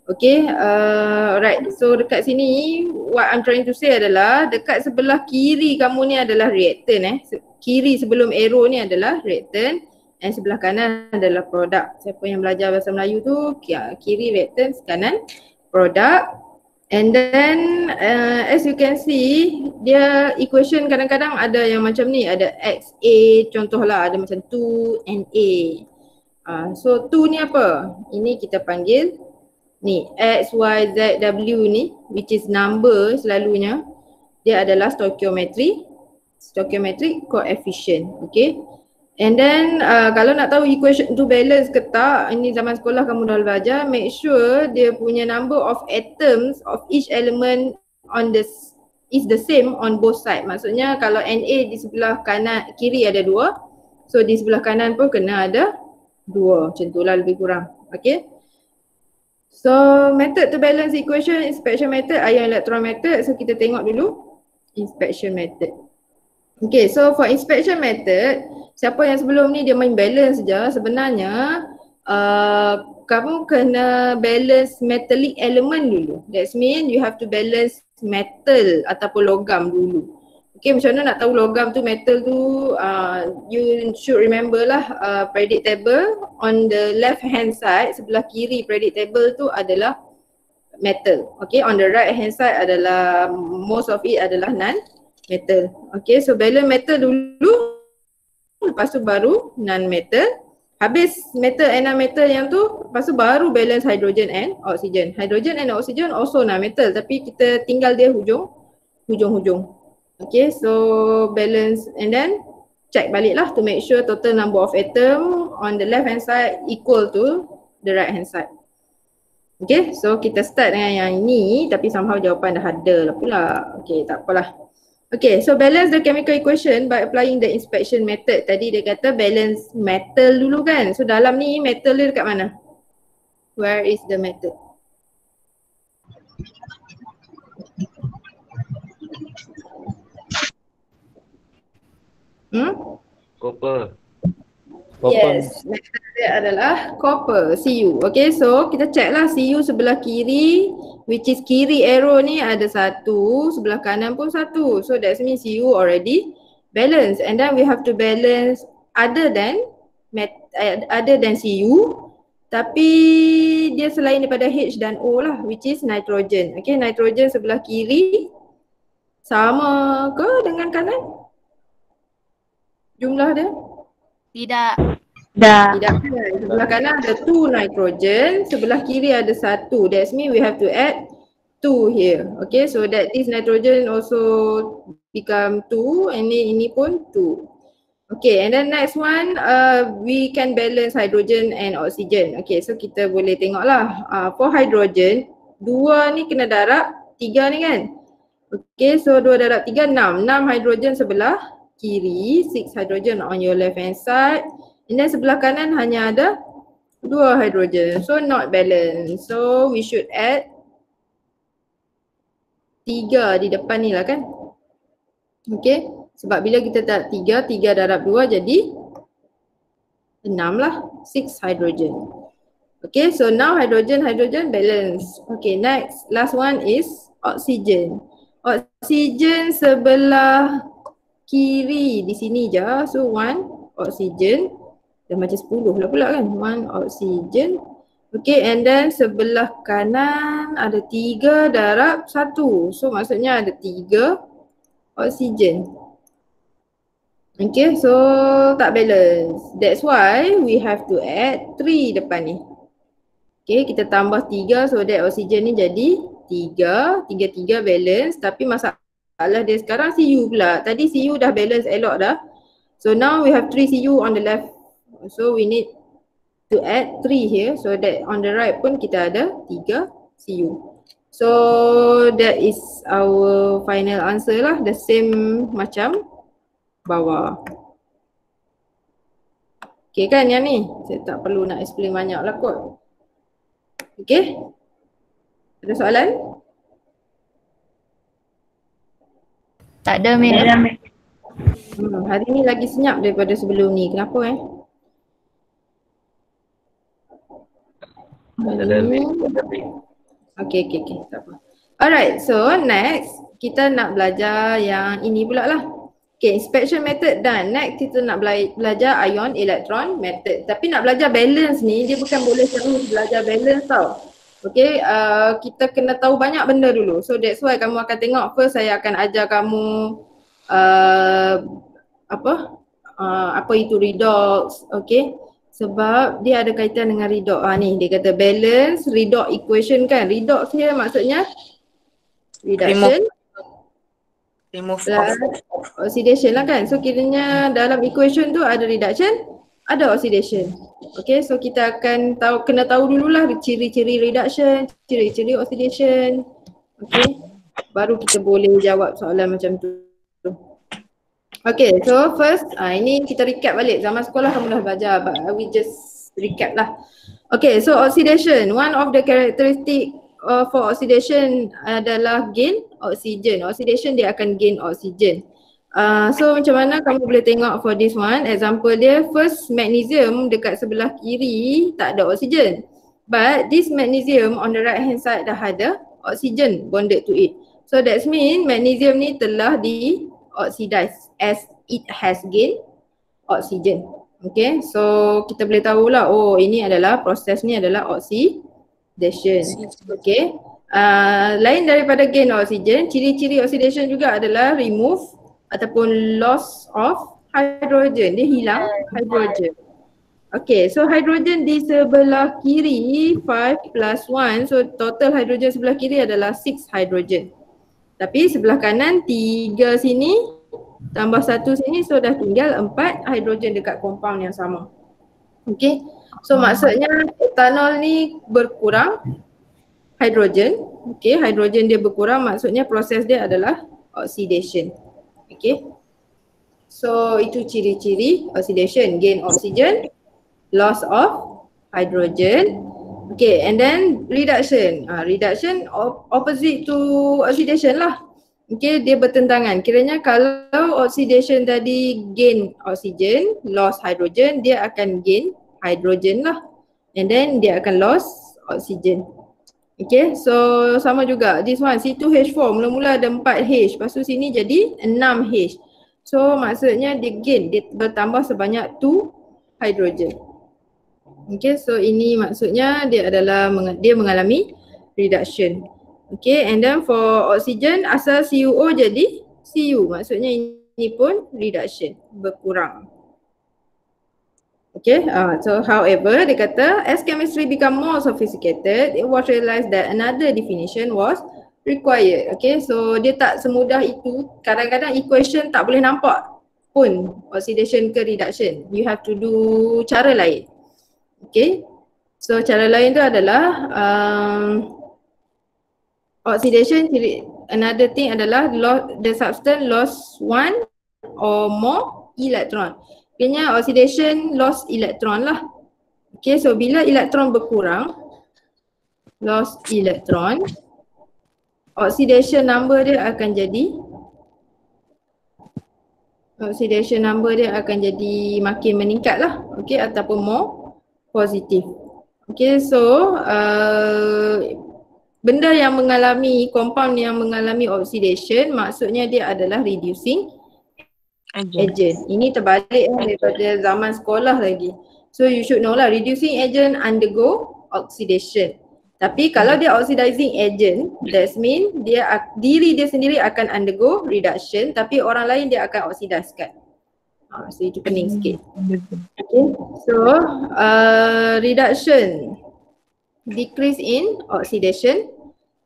Okay, right. So dekat sini what I'm trying to say adalah dekat sebelah kiri kamu ni adalah reactant Kiri sebelum arrow ni adalah reactant dan sebelah kanan adalah produk. Siapa yang belajar bahasa Melayu tu, kiri reactant, kanan produk. And then as you can see, dia equation kadang-kadang ada yang macam ni, ada XA contohlah, ada macam 2NA. So 2 ni apa? Ini kita panggil ni X, Y, Z, W ni, which is number selalunya, dia adalah stoichiometric coefficient. Okay. And then kalau nak tahu equation tu balance ke tak, ini zaman sekolah kamu dah belajar, make sure dia punya number of atoms of each element on this is the same on both side. Maksudnya kalau Na di sebelah kanan kiri ada 2, so di sebelah kanan pun kena ada 2. Macam tu lah lebih kurang. Okay. So method to balance equation, inspection method, ion electron method. So kita tengok dulu inspection method. Okay, so for inspection method, siapa yang sebelum ni dia main balance je, sebenarnya kamu kena balance metallic element dulu. That means you have to balance metal ataupun logam dulu. Okay, macam mana nak tahu logam tu metal tu, you should remember lah periodic table. On the left hand side, sebelah kiri periodic table tu adalah metal. Okay, on the right hand side adalah most of it adalah non-metal. Okay, so balance metal dulu, lepas tu baru non-metal. Habis metal and non-metal yang tu, lepas tu baru balance hydrogen and oxygen. Hydrogen and oxygen also non-metal, tapi kita tinggal dia hujung-hujung. Okay, so balance and then check balik lah to make sure total number of atom on the left hand side equal to the right hand side. Okay, so kita start dengan yang ini, tapi somehow jawapan dah ada lah pula. Okay, tak apalah. Okay, so balance the chemical equation by applying the inspection method. Tadi dia kata balance metal dulu kan. So dalam ni metal dia dekat mana? Where is the metal? Copper. Yes, metal dia adalah copper, Cu. Okay, so kita check lah Cu sebelah kiri, which is kiri arrow ni ada 1, sebelah kanan pun 1. So that means Cu already balance, and then we have to balance other than Cu, tapi dia selain daripada H dan O lah, which is nitrogen. Okay, nitrogen sebelah kiri sama ke dengan kanan? Jumlah dia? Tidak. Tidak. Sebelah kanan ada 2 nitrogen, sebelah kiri ada 1. That means we have to add 2 here. Okay, so that this nitrogen also become 2 and ini pun 2. Okay, and then next one, we can balance hydrogen and oxygen. Okay, so kita boleh tengok lah. For hydrogen, 2 ni kena darab 3 ni kan. Okay, so 2 darab 3, 6. 6 hydrogen sebelah kiri, 6 hydrogen on your left hand side. And then sebelah kanan hanya ada 2 hydrogen. So not balanced. So we should add 3 di depan ni lah kan. Okay. Sebab bila kita tak 3 darab 2 jadi 6 lah. 6 hydrogen. Okay. So now hydrogen balance. Okay, next. Last one is oxygen. Oxygen sebelah kiri di sini je. So 1 oxygen. Dah macam 10 lah pula kan. 1 oxygen. Okay, and then sebelah kanan ada 3 darab 1. So maksudnya ada 3 oxygen. Okay, so tak balance. That's why we have to add 3 depan ni. Okay, kita tambah 3 so that oxygen ni jadi 3. 3 balance, tapi masalah dia sekarang Cu pula. Tadi Cu dah balance elok dah. So now we have 3 Cu on the left. So we need to add 3 here so that on the right pun kita ada 3 Cu. So that is our final answer lah. The same macam bawah. Okay kan yang ni? Saya tak perlu nak explain banyak lah kot. Okay? Ada soalan? Tak ada, Ma'am. Hari ni lagi senyap daripada sebelum ni. Kenapa Tak ada, Ma'am. Okay, tak apa. Alright, so next kita nak belajar yang ini pula lah. Okay, inspection method done. Next kita nak belajar ion electron method. Tapi nak belajar balance ni, dia bukan boleh terus belajar balance tau. Okay, kita kena tahu banyak benda dulu. So that's why kamu akan tengok first saya akan ajar kamu apa itu redox, okay. Sebab dia ada kaitan dengan redox. Ni dia kata balance redox equation kan. Redox dia maksudnya reduction Remove plus oxidation lah kan. So kiranya dalam equation tu ada reduction, ada oxidation. Okay, so kita akan kena tahu dululah ciri-ciri reduction, ciri-ciri oxidation. Okay, baru kita boleh jawab soalan macam tu. Okay, so first ini kita recap balik. Zaman sekolah kamu dah belajar, but we just recap lah. Okay, so oxidation. One of the characteristic for oxidation adalah gain oxygen. Oxidation dia akan gain oxygen. So macam mana kamu boleh tengok for this one. Example dia, first magnesium dekat sebelah kiri tak ada oxygen. But this magnesium on the right hand side dah ada oxygen bonded to it. So that means magnesium ni telah di-oxidize as it has gained oxygen. Okay, so kita boleh tahulah, oh ini adalah proses ni adalah oxidation. Okay, lain daripada gain oxygen, ciri-ciri oxidation juga adalah remove ataupun loss of hydrogen. Dia hilang hydrogen. Okay, so hydrogen di sebelah kiri 5 plus 1, so total hydrogen sebelah kiri adalah 6 hydrogen. Tapi sebelah kanan 3 sini tambah 1 sini, so dah tinggal 4 hidrogen dekat compound yang sama. Okay, so maksudnya etanol ni berkurang hidrogen. Okay, hidrogen dia berkurang, maksudnya proses dia adalah oxidation. Okay, so itu ciri-ciri oxidation, gain oxygen, loss of hydrogen. Okay, and then reduction. Reduction opposite to oxidation lah. Okay, dia bertentangan. Kiranya kalau oxidation tadi gain oxygen, loss hydrogen, dia akan gain hydrogen lah. And then dia akan loss oxygen. Okay, so sama juga. This one C2H4 mula-mula ada 4H. Lepas tu sini jadi 6H. So maksudnya dia gain, dia bertambah sebanyak 2 hydrogen. Okay, so ini maksudnya dia adalah dia mengalami reduction. Okay, and then for oxygen asal CuO jadi Cu, maksudnya ini pun reduction, berkurang. Okay, so however dia kata as chemistry become more sophisticated, it was realized that another definition was required. Okay, so dia tak semudah itu. Kadang-kadang equation tak boleh nampak pun oxidation ke reduction. You have to do cara lain. Okay, so cara lain tu adalah oxidation, another thing adalah the substance lost one or more electron. Kayaknya oxidation lost electron lah. Okay, so bila elektron berkurang, lost electron, oxidation number dia akan jadi makin meningkat lah. Okay, ataupun more positif. Okay, so benda yang mengalami, compound yang mengalami oxidation maksudnya dia adalah reducing agent. Ini terbalik daripada zaman sekolah lagi. So you should know lah, reducing agent undergo oxidation. Tapi kalau dia oxidizing agent, that means diri dia sendiri akan undergo reduction, tapi orang lain dia akan oxidaskan. So itu pening sikit. Okay, so reduction, decrease in oxidation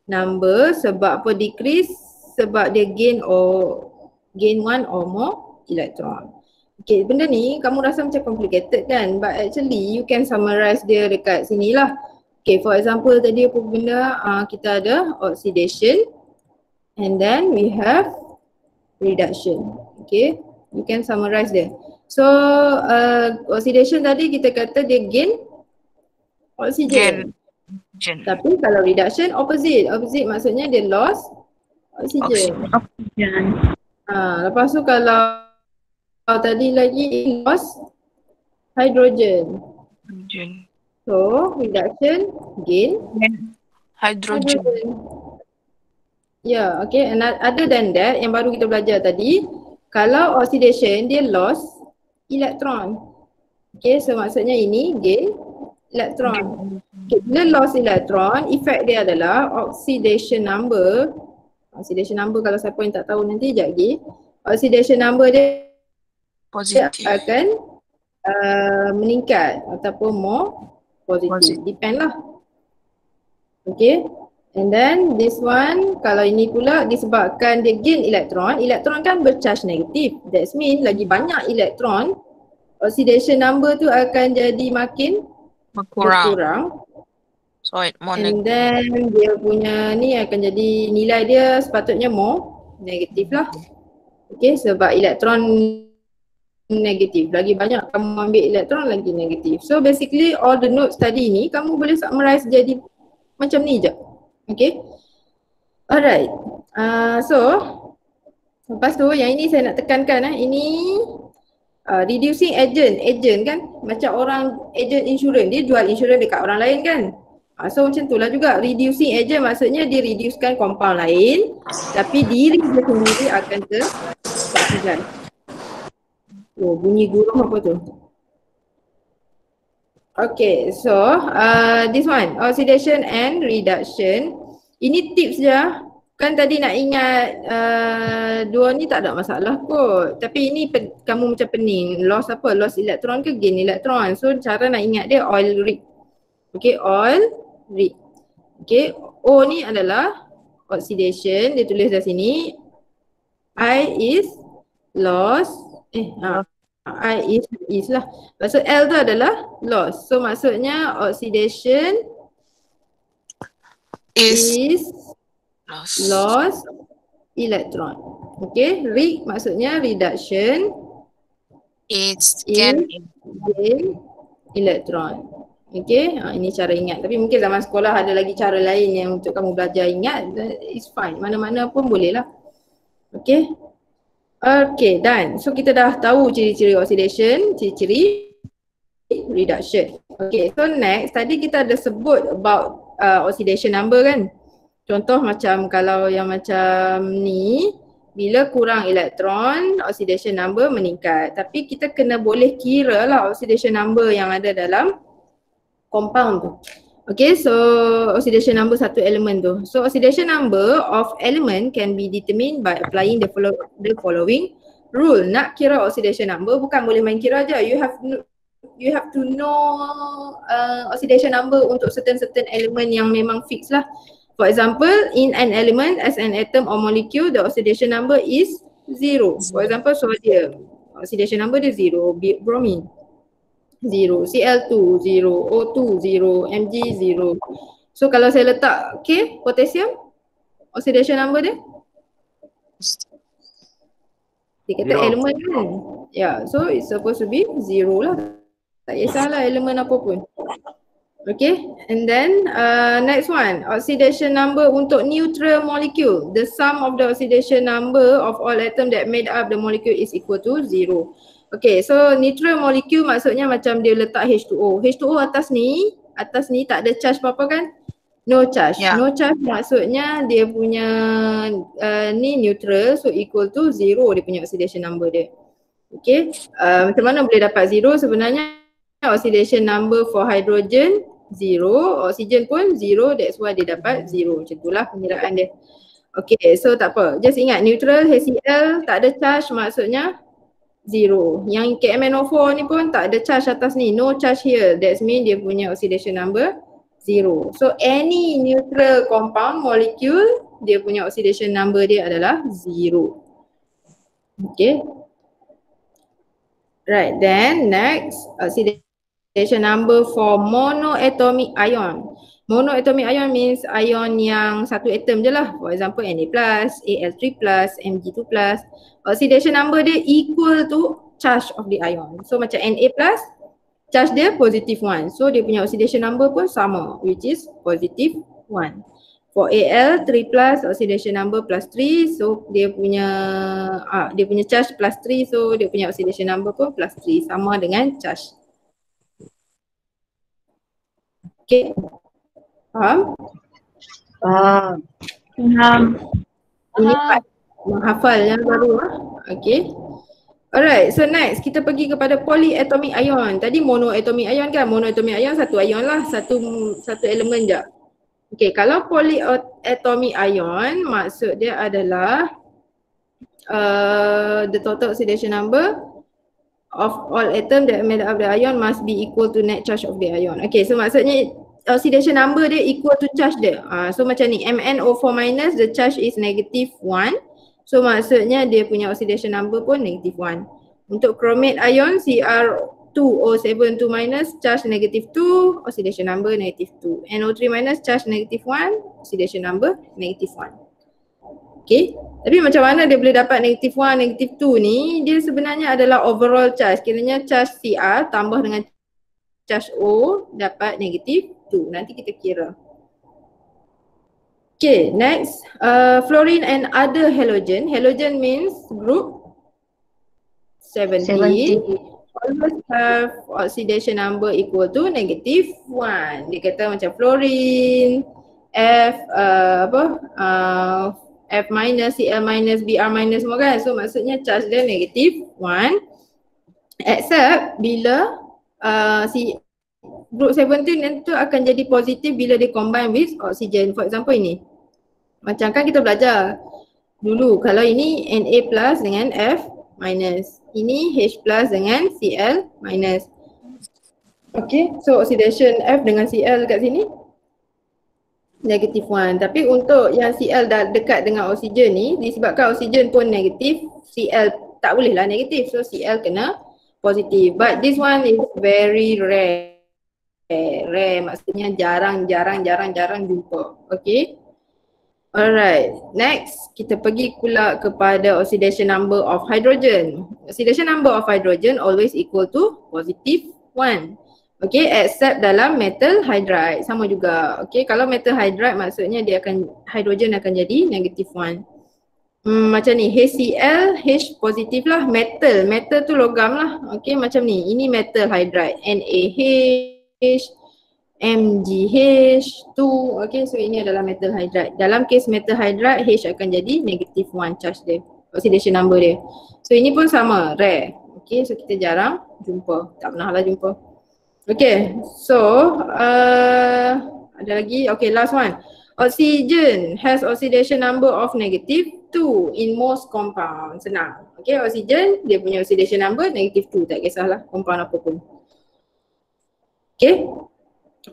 number. Sebab apa decrease? Sebab dia gain one or more electron. Okay, benda ni kamu rasa macam complicated kan, but actually you can summarize dia dekat sini lah. Okay, for example tadi apa benda, kita ada oxidation and then we have reduction. Okay, you can summarize dia. So oxidation tadi kita kata dia gain oxygen. Tapi kalau reduction opposite maksudnya dia loss oxygen. Lepas tu kalau tadi lagi loss hydrogen. So reduction gain Hydrogen. Ya, okay. And other than that, yang baru kita belajar tadi, kalau oxidation dia loss elektron. Okay, so maksudnya ini gain elektron. Okay, bila loss elektron, efek dia adalah oxidation number. Oxidation number kalau siapa yang tak tahu nanti sekejap lagi. Oxidation number dia Positif. akan meningkat ataupun more positif. Depend lah. Okay. And then this one, kalau ini pula disebabkan dia gain elektron, elektron kan bercharge negatif. That means lagi banyak elektron, oxidation number tu akan jadi makin berkurang. So it more And then dia punya ni akan jadi nilai dia sepatutnya more negatif lah. Okay, sebab elektron negatif. Lagi banyak kamu ambil elektron lagi negatif. So basically all the notes tadi ni kamu boleh summarize jadi macam ni je. Okay. Alright. So lepas tu yang ini saya nak tekankan ini reducing agent. Agent kan macam orang agent insurans, dia jual insurans dekat orang lain kan. So macam tu lah juga reducing agent, maksudnya dia reducekan compound lain tapi diri dia sendiri akan teroksidan. Oh, bunyi gurung apa tu? Okay, so this one, oxidation and reduction. Ini tips je. Kan tadi nak ingat dua ni tak ada masalah kot. Tapi ini kamu macam pening. Loss apa? Loss elektron ke gain elektron? So cara nak ingat dia oil rig. Okay, oil rig. Okay, O ni adalah oxidation. Dia tulis dari sini. I is loss. I is lah. Maksud L tu adalah loss. So maksudnya oxidation is loss electron. Okay, rig maksudnya reduction. It's gain electron. Okay, ini cara ingat. Tapi mungkin zaman sekolah ada lagi cara lain yang untuk kamu belajar ingat. It's fine, mana-mana pun boleh lah. Okay. Okay, done. So kita dah tahu ciri-ciri oxidation, ciri-ciri reduction. Okay, so next tadi kita ada sebut about oxidation number kan. Contoh macam kalau yang macam ni, bila kurang elektron, oxidation number meningkat. Tapi kita kena boleh kira lah oxidation number yang ada dalam compound tu. Okay, so oxidation number satu elemen tu. So oxidation number of element can be determined by applying the following rule. Nak kira oxidation number bukan boleh main kira aja. You have to know oxidation number untuk certain element yang memang fix lah. For example, in an element as an atom or molecule, the oxidation number is 0. For example, sodium, oxidation number dia 0. Bromine 0, Cl2 0, O2 0, Mg 0. So kalau saya letak K, potassium, oxidation number dia? Dia kata elemen kan? Yeah, so it's supposed to be 0 lah. Tak kisahlah elemen apa pun. Okay, and then next one, oxidation number untuk neutral molecule. The sum of the oxidation number of all atoms that made up the molecule is equal to 0. Okay, so neutral molecule maksudnya macam dia letak H2O. H2O atas ni tak ada charge apa-apa kan? No charge. Yeah. No charge maksudnya dia punya ni neutral, so equal to 0 dia punya oxidation number dia. Okay, macam mana boleh dapat 0? Sebenarnya oxidation number for hydrogen 0, oxygen pun 0, that's why dia dapat 0. Macam itulah penyeraan dia. Okay, so tak apa. Just ingat neutral HCl tak ada charge maksudnya 0. Yang KMnO4 ni pun tak ada charge atas ni, no charge here. That means dia punya oxidation number 0. So any neutral compound molecule, dia punya oxidation number dia adalah 0. Okay. Right, then next oxidation number for monoatomic ion. Monoatomic ion means ion yang satu atom je lah. For example Na+, Al3+, Mg2+. Oxidation number dia equal to charge of the ion. So macam Na+, charge dia positive 1. So dia punya oxidation number pun sama, which is positive 1. For Al3+, oxidation number plus 3. So dia punya charge plus 3. So dia punya oxidation number pun plus 3. Sama dengan charge. Okay. Faham? Faham. Ini part menghafal yang baru Okay. Alright, so next kita pergi kepada polyatomic ion. Tadi monoatomic ion kan, monoatomic ion satu ion lah, satu elemen je. Okay, kalau polyatomic ion maksud dia adalah the total oxidation number of all atom that made up the ion must be equal to net charge of the ion. Okay, so maksudnya oxidation number dia equal to charge dia. So macam ni, MnO4 minus, the charge is negative 1. So maksudnya dia punya oxidation number pun negative 1. Untuk chromate ion Cr2O7 2 minus, charge negative 2, oxidation number negative 2. NO3 minus, charge negative 1, oxidation number negative 1. Okay, tapi macam mana dia boleh dapat negative 1, negative 2 ni? Dia sebenarnya adalah overall charge. Kiranya charge Cr tambah dengan charge O dapat negative 2. Nanti kita kira. Okay, next, fluorine and other halogen. Halogen means group 17. Always have oxidation number equal to negative 1. Dia kata macam fluorine, F minus, Cl minus, Br minus semua kan. So maksudnya charge dia negative 1. Except bila si group 17 itu akan jadi positif bila dia combine with oxygen. For example ini. Macam kan kita belajar dulu kalau ini Na plus dengan F minus. Ini H plus dengan Cl minus. Okay, so oxidation F dengan Cl kat sini negative 1. Tapi untuk yang Cl dah dekat dengan oksigen ni, disebabkan oksigen pun negatif, Cl tak boleh lah negatif. So Cl kena positif. But this one is very rare. Rare maksudnya jarang jumpa. Okay. Alright, next kita pergi pula kepada oxidation number of hydrogen. Oxidation number of hydrogen always equal to positive 1. Okay, except dalam metal hydride sama juga. Okay, kalau metal hydride maksudnya dia akan, hydrogen akan jadi negative 1. Macam ni, HCl, H positif lah, metal tu logam lah. Okay, macam ni, ini metal hydride, NaH, MgH2. Okay, so ini adalah metal hydride. Dalam case metal hydride, H akan jadi negative 1 charge dia, oxidation number dia. So ini pun sama, rare. Okay, so kita jarang jumpa, tak pernah lah jumpa. Okay, so ada lagi, okay last one. Oxygen has oxidation number of negative 2 in most compound. Senang. Okay, oxygen dia punya oxidation number negative 2, tak kisahlah compound apa pun. Okay.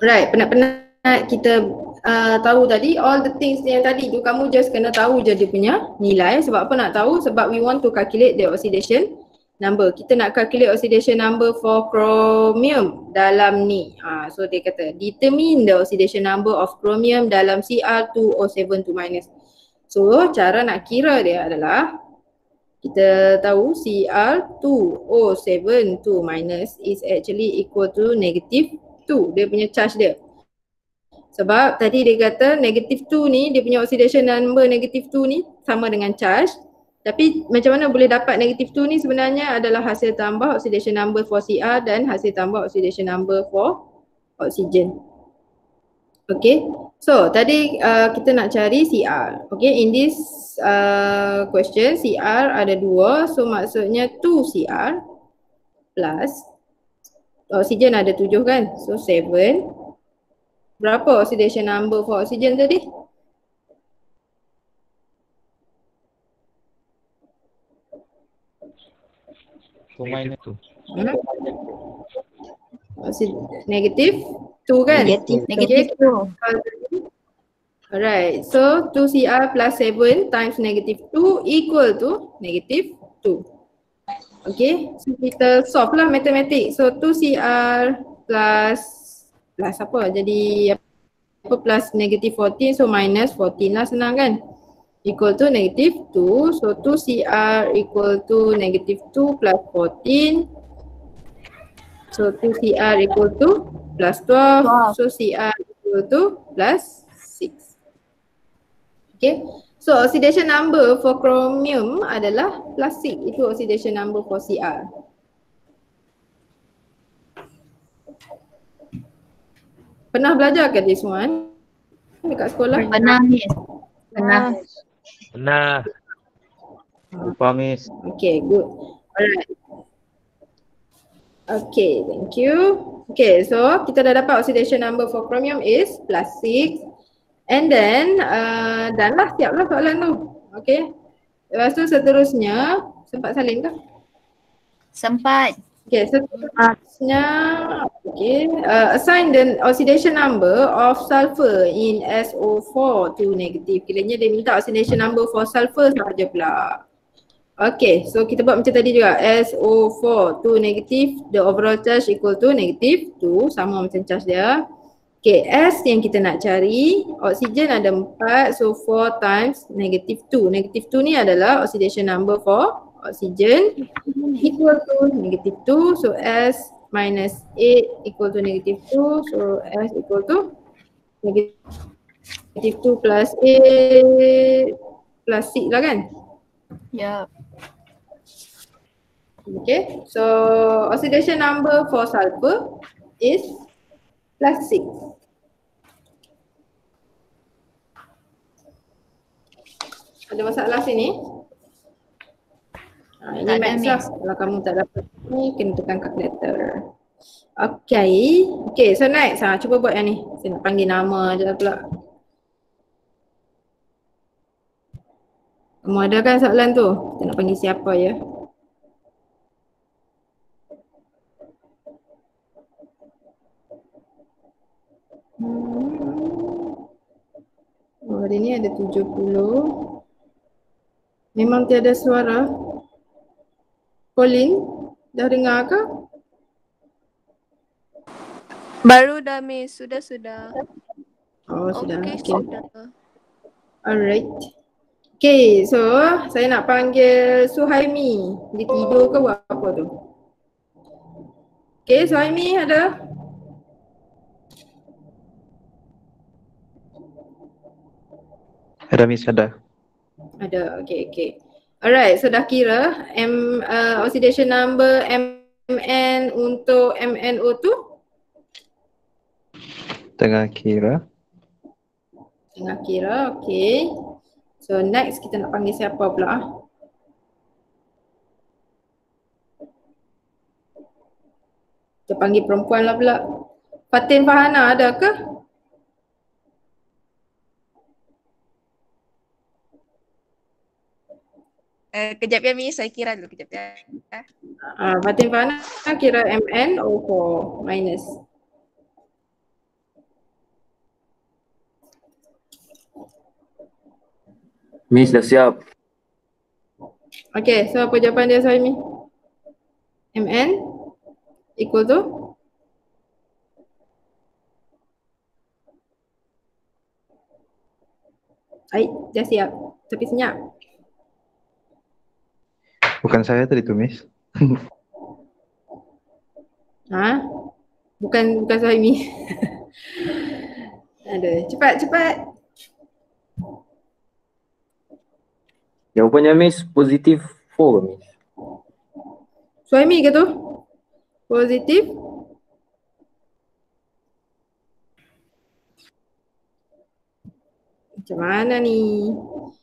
Right, penat-penat kita tahu tadi, all the things yang tadi tu kamu just kena tahu je dia punya nilai. Sebab apa nak tahu? Sebab we want to calculate the oxidation number. Kita nak calculate oxidation number for chromium dalam ni. So dia kata determine the oxidation number of chromium dalam Cr2O7 2 minus. So cara nak kira dia adalah kita tahu Cr2O7 2 minus is actually equal to negative 2, dia punya charge dia. Sebab tadi dia kata negative 2 ni, dia punya oxidation number negative 2 ni sama dengan charge. Tapi macam mana boleh dapat negative 2 ni sebenarnya adalah hasil tambah oxidation number for Cr dan hasil tambah oxidation number for oxygen. Okay, so tadi kita nak cari Cr. Okay, in this question Cr ada 2, so maksudnya 2Cr plus oksigen ada 7 kan, so 7. Berapa oxidation number for oksigen tadi? Negative 2 kan? Negative 2. Alright, so 2Cr plus 7 times negative 2 equal to negative 2. Okay, so kita solve lah matematik. So 2Cr plus apa? Jadi apa plus negative 14, so minus 14 lah, senang kan? Equal to negative 2. So 2Cr equal to negative 2 plus 14. So 2Cr equal to plus 12. So Cr equal to plus 6. Okay. So oxidation number for chromium adalah plus 6. Itu oxidation number for Cr. Pernah belajar ke this one? dekat sekolah? Pernah Miss. Pernah. Pernah. Lupa Miss. Okay, good. Alright. Okay, thank you. Okay, so kita dah dapat oxidation number for chromium is +6. And then, dah lah, siap lah soalan tu. Okay. Lepas tu seterusnya, sempat salin ke? Sempat. Okay, seterusnya, okay, assign the oxidation number of sulfur in SO4 to negative. Kiranya dia minta oxidation number for sulfur sahaja pula. Okay, so kita buat macam tadi juga, SO4 to negative, the overall charge equal to -2, sama macam charge dia. Okay, S yang kita nak cari, oksigen ada 4, so 4 times -2. -2 ni adalah oxidation number for oksigen equal to -2, so S minus 8 equal to -2, so S equal to -2 plus 8 plus 6 lah kan? Yup. Okay, so oxidation number for sulfur is +6. Ada masalah sini? Ini Tak ada, maths lah. Miss. Kalau kamu tak dapat ni, kena tekan calculator. Okay, okay, so next. Cuba buat yang ni. Saya nak panggil nama je pula. Kamu ada kan soalan tu? Kita nak panggil siapa ya? Oh, hari ni ada 70. Memang tiada suara. Colin, dah dengar ke? Baru dah Miss, sudah. Oh, sudah. Okey, Okay. sudah. Alright. Okay, so saya nak panggil Suhaimi. Dia tidur ke buat apa tu? Okay, Suhaimi ada? Ada Miss, ada. Ada, okay. Alright, so dah kira oxidation number Mn untuk MnO tu? Tengah kira. Tengah kira, okay. So next kita nak panggil siapa pula? Kita panggil perempuan lah pula. Fatin Fahana ada ke? Kejap ya Miss, saya kira dulu kejap ya. Fatin Fahana kira MnO4 minus. Miss dah siap. Okay, so apa jawapan dia Suhaimi? Mn equal to? Baik, dah siap. Tapi senyap. Bukan saya tadi tu Miss. Bukan Suhaimi. Aduh, cepat. Jawapannya Miss positif 4 Miss. Suhaimi ke tu? Positif? Macam mana ni?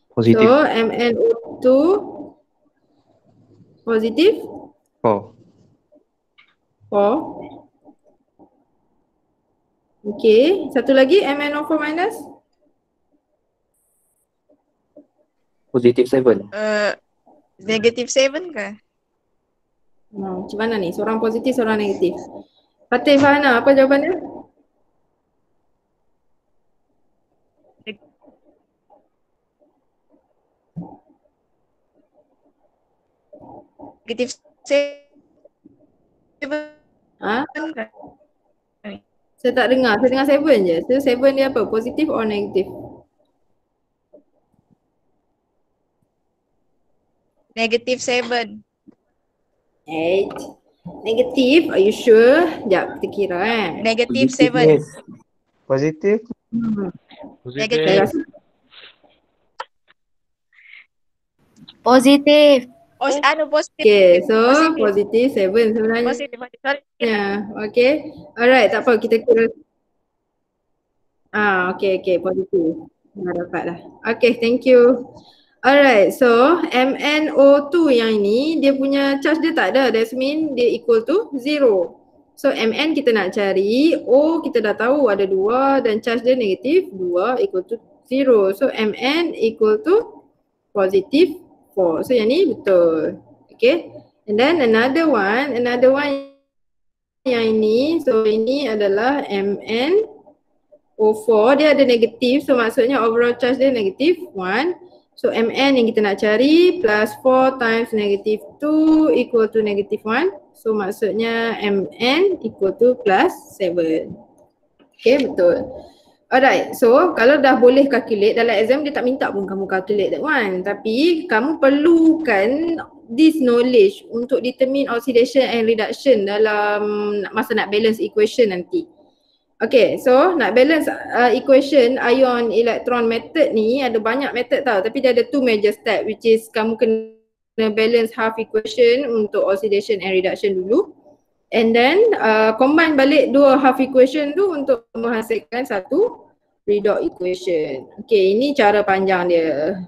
Positif. So, MnO2 positif? Oh, 4. Okay, satu lagi MnO4 minus? Positif 7. -7 ke? Macam mana ni? Seorang positif, seorang negatif. Fatih Fahana, apa jawapannya? -7 Ha? ke? Saya tak dengar. Saya dengar 7 je. So 7 dia apa? Positif or negatif? -7. 8. Negatif, are you sure? Sekejap, kita kira -7. Miss. positif. Saya Negatif. rasa Positif. Positif. okay, so positif 7 sebenarnya. Positif. Sorry. Okay. Alright, tak apa, kita kira. Okay, positif. Dah dapat dah. Okay, thank you. Alright, so MnO2 yang ini dia punya charge dia tak ada. That means dia equal to 0. So Mn kita nak cari, O kita dah tahu ada 2 dan charge dia negatif 2 equal to 0. So Mn equal to positive 4. So yang ni betul. Okay. And then another one yang ini, so ini adalah MnO4, dia ada negatif, so maksudnya overall charge dia negatif 1. So Mn yang kita nak cari plus 4 times negative 2 equal to negative 1. So maksudnya Mn equal to plus 7. Okay, betul. Alright, so kalau dah boleh calculate, dalam exam dia tak minta pun kamu calculate that one. Tapi kamu perlukan this knowledge untuk determine oxidation and reduction dalam masa nak balance equation nanti. Okay, so nak balance equation ion electron method ni ada banyak method tau, tapi dia ada 2 major step, which is kamu kena balance half equation untuk oxidation and reduction dulu, and then combine balik 2 half equation tu untuk menghasilkan satu redox equation. Okay, ini cara panjang dia.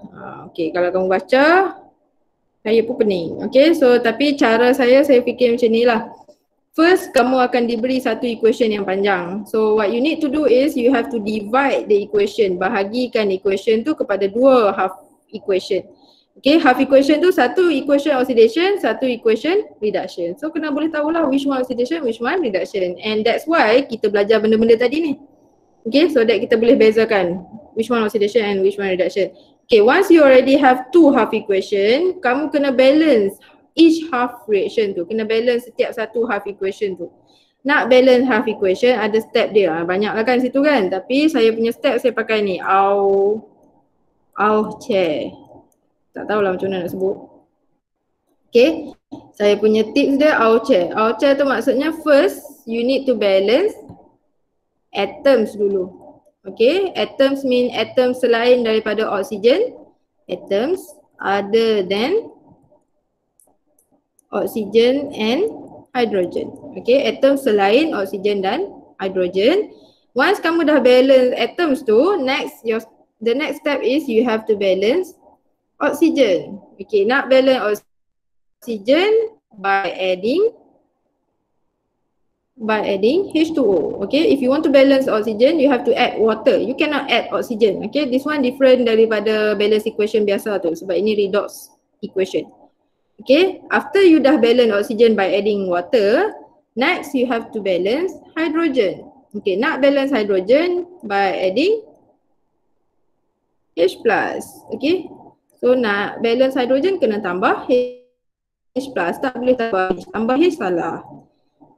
Okay, kalau kamu baca saya pun pening. Okay, so tapi cara saya fikir macam ni lah. First, kamu akan diberi satu equation yang panjang. So what you need to do is you have to divide the equation. Bahagikan equation tu kepada 2 half equation. Okay, half equation tu satu equation oxidation, satu equation reduction. So kena boleh tahulah which one oxidation, which one reduction. And that's why kita belajar benda-benda tadi ni. Okay, so that kita boleh bezakan which one oxidation and which one reduction. Okay, once you already have 2 half equation, kamu kena balance each half reaction tu, kena balance setiap satu half equation tu. Nak balance half equation ada step dia, banyak lah kan situ kan, tapi saya punya step saya pakai ni, Aucher. Tak tahulah macam mana nak sebut. Okay, saya punya tips dia Aucher. Aucher tu maksudnya first you need to balance atoms dulu. Okay, atoms mean atoms selain daripada oksigen, atoms other than oksigen and hydrogen. Okay, atom selain oksigen dan hydrogen. Once kamu dah balance atoms tu, the next step is you have to balance oksigen. Okay, nak balance oksigen by adding H2O. Okay, if you want to balance oxygen, you have to add water. You cannot add oxygen. Okay, this one different daripada balance equation biasa tu sebab ini redox equation. Okay, after you dah balance oxygen by adding water, next you have to balance hydrogen. Okay, nak balance hydrogen by adding H+. Okay, so nak balance hydrogen kena tambah H+, tak boleh tambah H salah.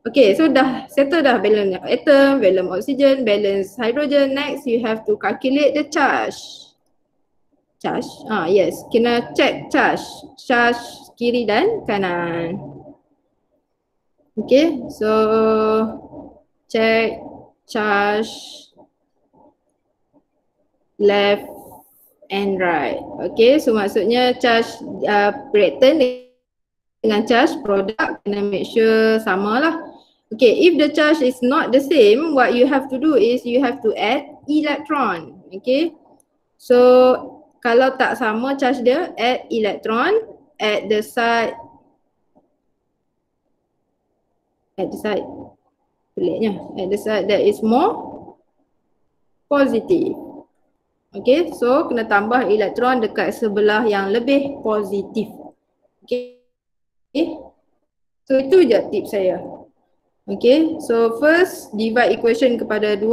Okay, so dah settle dah balance atom, balance oxygen, balance hydrogen. Next you have to calculate the charge. Yes, kena check charge kiri dan kanan. Okay, so check charge left and right. Okay, so maksudnya charge reactant dengan charge product kena make sure sama lah. Okay, if the charge is not the same, what you have to do is you have to add electron. Okay, so kalau tak sama charge dia, add electron at the side peliknya, at the side that is more positive. Okay, so kena tambah elektron dekat sebelah yang lebih positif. Okay, so itu je tips saya. Okay, so first divide equation kepada 2.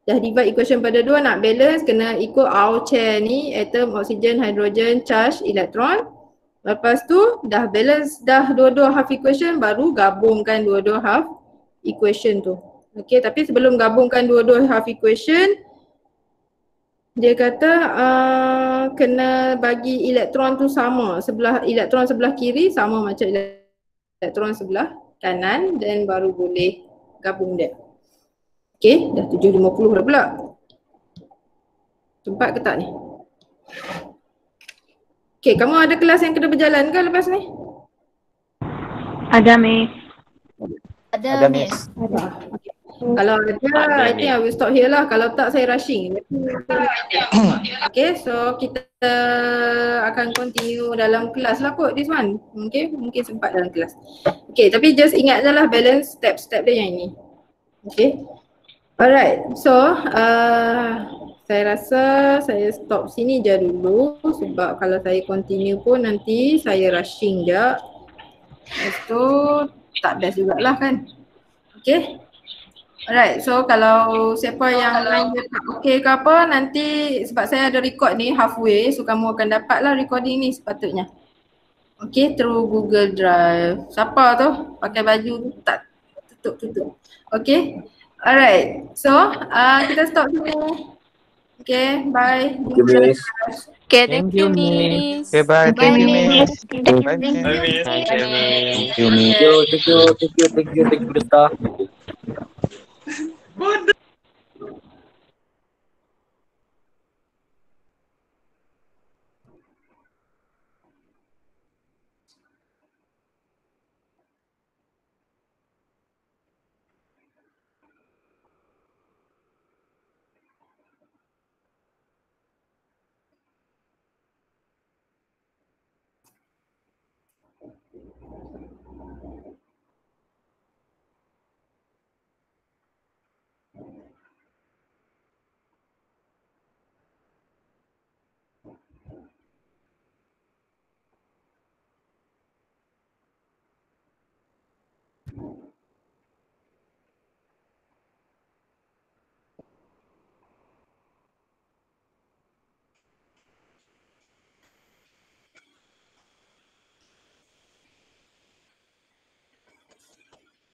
Dah divide equation pada 2, nak balance kena ikut Aucher ni, atom, oksigen, hydrogen, charge, elektron. Lepas tu dah balance dah dua-dua half equation, baru gabungkan dua-dua half equation tu. Okay, tapi sebelum gabungkan dua-dua half equation, dia kata kena bagi elektron tu sama, elektron sebelah kiri sama macam elektron sebelah kanan, dan baru boleh gabung dia. Okay, dah 7.50 dah pula. Sempat ke tak ni? Okay, kamu ada kelas yang kena berjalan ke lepas ni? Ada, Miss. Ada, Miss. Ada. Okay. Kalau ada, I think I will stop here lah. Kalau tak, saya rushing. Okay, so kita akan continue dalam kelas lah kot this one. Okay, mungkin sempat dalam kelas. Okay, tapi just ingat je lah balance step-step dia yang ini. Okay. Alright, so saya rasa saya stop sini je dulu sebab kalau saya continue pun nanti saya rushing je. Lepas tu tak best jugalah kan. Okay. Alright, so kalau siapa yang lain tak okay ke apa, nanti sebab saya ada record ni halfway, so kamu akan dapat lah recording ni sepatutnya. Okay, through Google Drive. Siapa tu pakai baju tak tutup. Okay. Alright, so kita stop sini. Okay, bye. Thank you, Miss. Okay, thank you, Miss. Okay, bye. Thank you, Miss. Thank you, the staff.